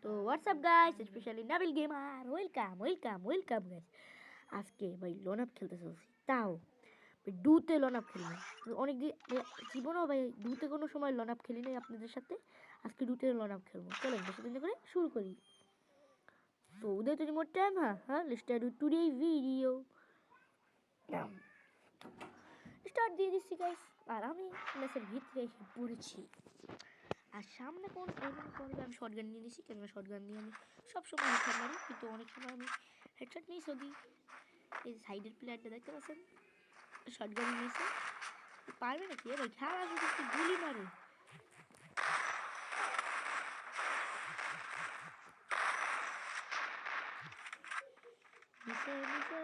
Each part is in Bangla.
তো WhatsApp guys, specially Nabil gamer, welcome welcome welcome guys. আজকে ভাই লোন আপ খেলতে চলছি, তাও ভাই ডুতে লোন আপ খেলবো। অনেক দিন জীবনেও ভাই ডুতে কোনো সময় লোন আপ খেলি নাই আপনাদের সাথে। আজকে ডুতে লোন আপ খেলবো, চলেন বেশি দিন করে শুরু করি। তো উদয় তুমি মোর টাইম, হ্যাঁ let's start with today video. Start দিয়ে দিচ্ছি গাইস, আর আমি ম্যাচের ভিতরে এসে পড়েছি। আর সামনে কোন এনিমি করবে আমি শর্টগান নিয়ে নিয়েছি, কেননা শর্টগান দিয়ে আমি সবসময় হেডশট মারি, কিন্তু অনেক সময় আমি হেডশট নিয়েছি। যদি এই সাইডের প্লেয়ারটা দেখতে পাচ্ছেন, শর্টগান নিয়েছে, পারবে নাকি ভাই খেলা যদি একটু গুলি মারে। নিচে নিচে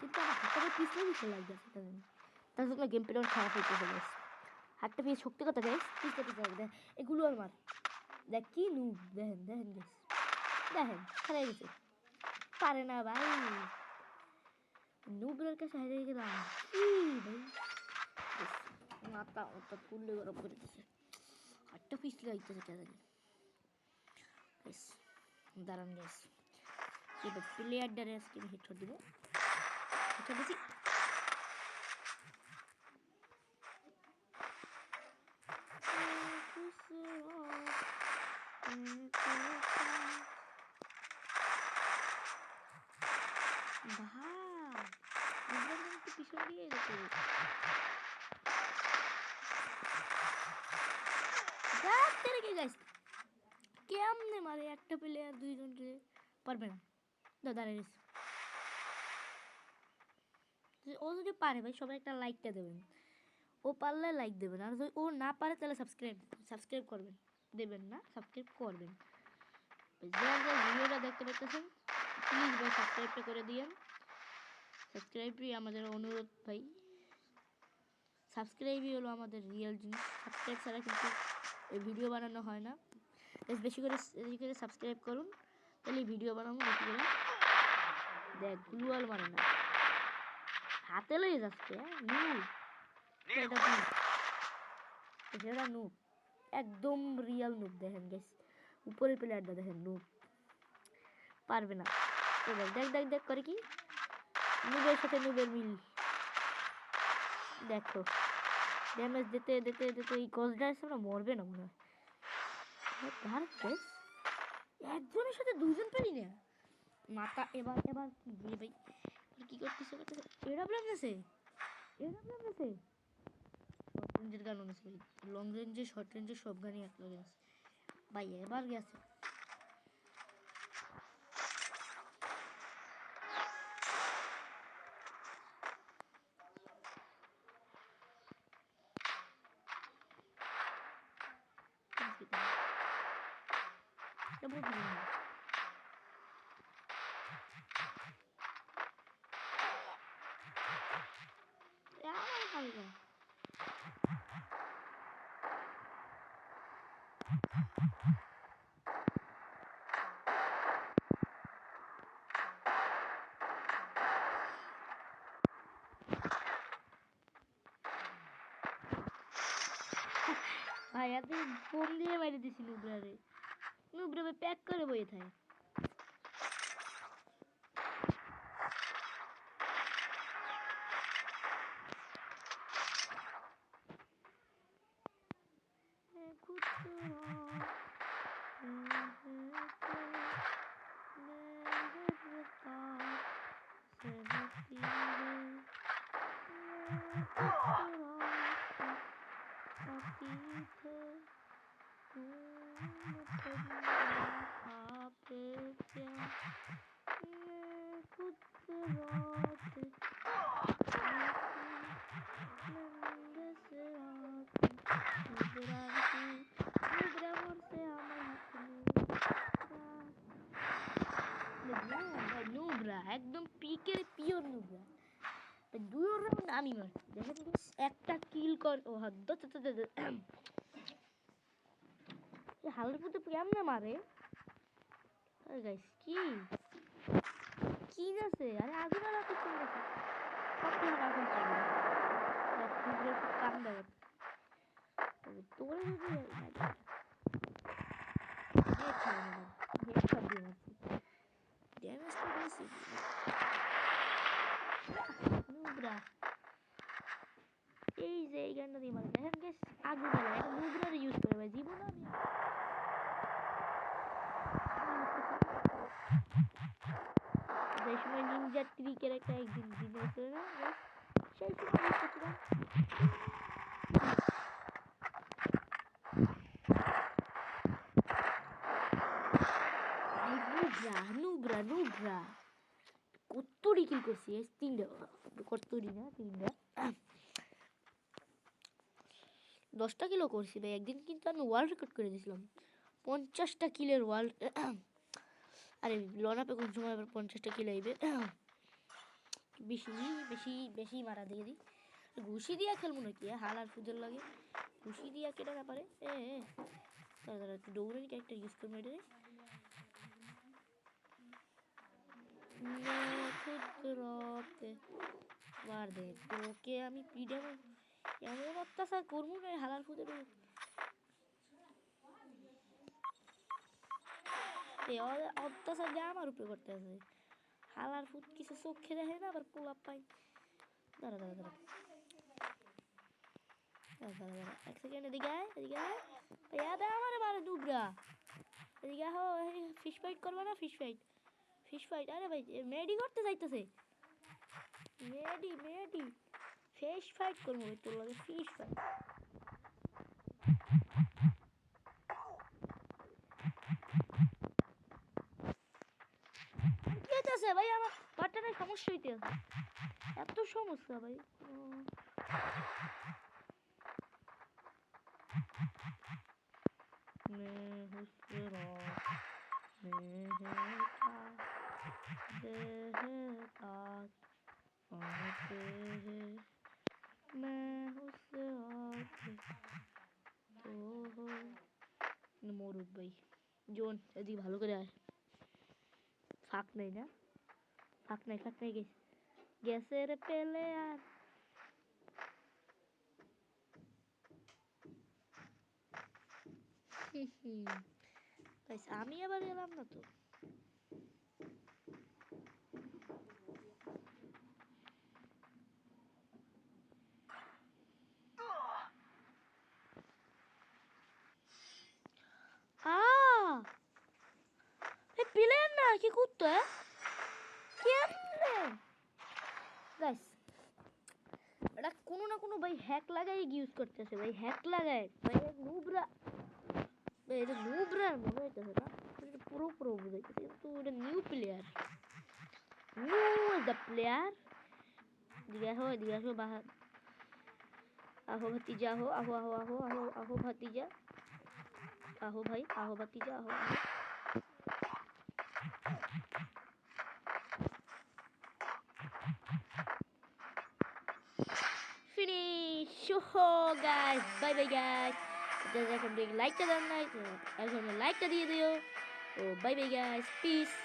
কিন্তু আমার হাতটা পিছলে দিতে লাগবে, তার জন্য গেম প্লে খারাপ হইতে চলে। হাতটা পেয়ে শক্তি কথা গাইস, পিছলে দিতে লাগবে। এগুলো আর মার দেখ কি নুব, দেখেন দেখেন গাইস, দেখেন খেলে গেছে, পারে না ভাই। নুবের কাছে হেরে গেলাম কি ভাই, মাথা মাথা তুললে গরম করে দিচ্ছে, হাতটা পিছলে আইতেছে কে জানি। দাঁড়ান গাইস, এবার প্লেয়ার ডারে আজকে আমি হেডশট দিব, হেডশট দিছি। পিছন দিয়ে গেছে কেমনে মারে একটা প্লেয়ার দুইজনকে, পারবে না। দাঁড়ায় ও যদি পারে ভাই সবাই একটা লাইকটা দেবেন, ও পারলে লাইক দেবেন, আর যদি ও না পারে তাহলে সাবস্ক্রাইব করবেন, দেবেন না সাবস্ক্রাইব করবেন। ভিডিওটা দেখতে পাচ্ছেন প্লিজ ভাই সাবস্ক্রাইবটা করে দিয়েন, সাবস্ক্রাইবই আমাদের অনুরোধ ভাই, সাবস্ক্রাইবই হলো আমাদের রিয়েল জিনিস, সাবস্ক্রাইব ছাড়া কিন্তু এই ভিডিও বানানো হয় না। বেশি করে সাবস্ক্রাইব করুন, তাহলে ভিডিও বানাবো বেশি করে। দেখ গ্লুয়াল মানে না, হাতে লেগে যাচ্ছে এটা নুব, একদম রিয়েল নুব। দেখেন গাইস উপরের প্লেয়ারটা দেখেন, নুব পারবে না। দেখ দেখ দেখ করে কি, নুবের সাথে নুবের মিল দেখো, ড্যামেজ দিতে দিতে দিতে এই গজটা এসে না মরবে না মনে হয়। একজনের সাথে দুজন পেলি না মাথা। এবার এবার কি ভাই কি করতেছে এরাপ্লেন আছে, এরাপ্লেন আছে, শর্ট রেঞ্জের গান আছে ভাই, লং রেঞ্জে শর্ট রেঞ্জে সব গানই এক লাগে আছে ভাই। এবার গেছে ভাই, এত ফোন দিয়ে মেরে দিছি নুবরারে, নুবরা প্যাক করে বয়ে থাকে। একদম পিকের পিওর নুবরা, দুই রাউন্ড আমি মার দেখেন একটা কিল কর ও হাত হালের মধ্যে কেমনে মারে গাইস, কি কি আছে আরে আগুন আর আগুন চলে গেছে সব সময় আগুন চলে গেছে কাম দেবে তোরে যদি ড্যামেজ তো বেশি নুবরা এই যে এই গানটা দিয়ে মানে দেখেন গেস আগুন লাগে এখন নুবরা ইউজ করে ভাই জীবন আমি যে সময় নিনজা ট্রিকের একটা একদিন দিন হয়েছিল না সেই সময় ইউজ করছিলাম নুবরা নুবরা কত্তরি কিল করছি তিনটা কত্তরি না তিনটা 10টা কিলো করছি ভাই একদিন কিন্তু আমি ওয়ার্ল্ড রেকর্ড করে দিয়েছিলাম 50টা কিলের ওয়ার্ল্ড আরে লনাপে কোন সময় আবার 50টা কিলো আইবে বেশি বেশি বেশি মারা দিয়ে দিই ঘুষি দিয়া খেলবো নাকি হাল আর ফুজের লাগে ঘুষি দিয়া কেটে না পারে দাঁড়া একটু দৌড়ে একটা ইউজ করবো এটা মার দে তোকে আমি পিডে এমন অত্যাচার করবো না হালার ফুদের অত্যাচার দিয়ে আমার উপরে করতে আছে হালার ফুট কিছু চোখে দেখে না আবার পোলাপ পাই দাঁড়া দাঁড়া দাঁড়া এক সেকেন্ড এদিকে আমার মারে ডুবরা এদিকে আহ ফিশ ফাইট করবো না ফিশ ফাইট আরে ভাই মেডি করতে যাইতেছে মেডি ফিশ ফাইট করবো তোর লাগে ফিশ ফাইট আছে ভাই আমার পার্টনারের সমস্যা হইতে আছে এত সমস্যা ভাই মরুক ভাই জোন এদিকে ভালো করে আয় ফাঁক নাই না ফাঁক নাই গেছে রে পেলে আর আমি আবার এলাম না তো প্লেয়ার না কি করতে কেমনে গাইস এটা কোনো না কোনো ভাই হ্যাক লাগাই ইউজ করতেছে ভাই হ্যাক লাগায় ভাই নুবরা ভাই এটা নুবরা মনে হইতেছে না এটা পুরো বুঝাইতেছে কিন্তু এটা new player new the player দিগা হো বাহার আহো ভতিজা আহো ভতিজা আহো ভাই আহো ভতিজা আহো finish oh guys bye guys এখন লাইকটা দেন না এখন লাইকটা দিয়ে দিও ও bye guys peace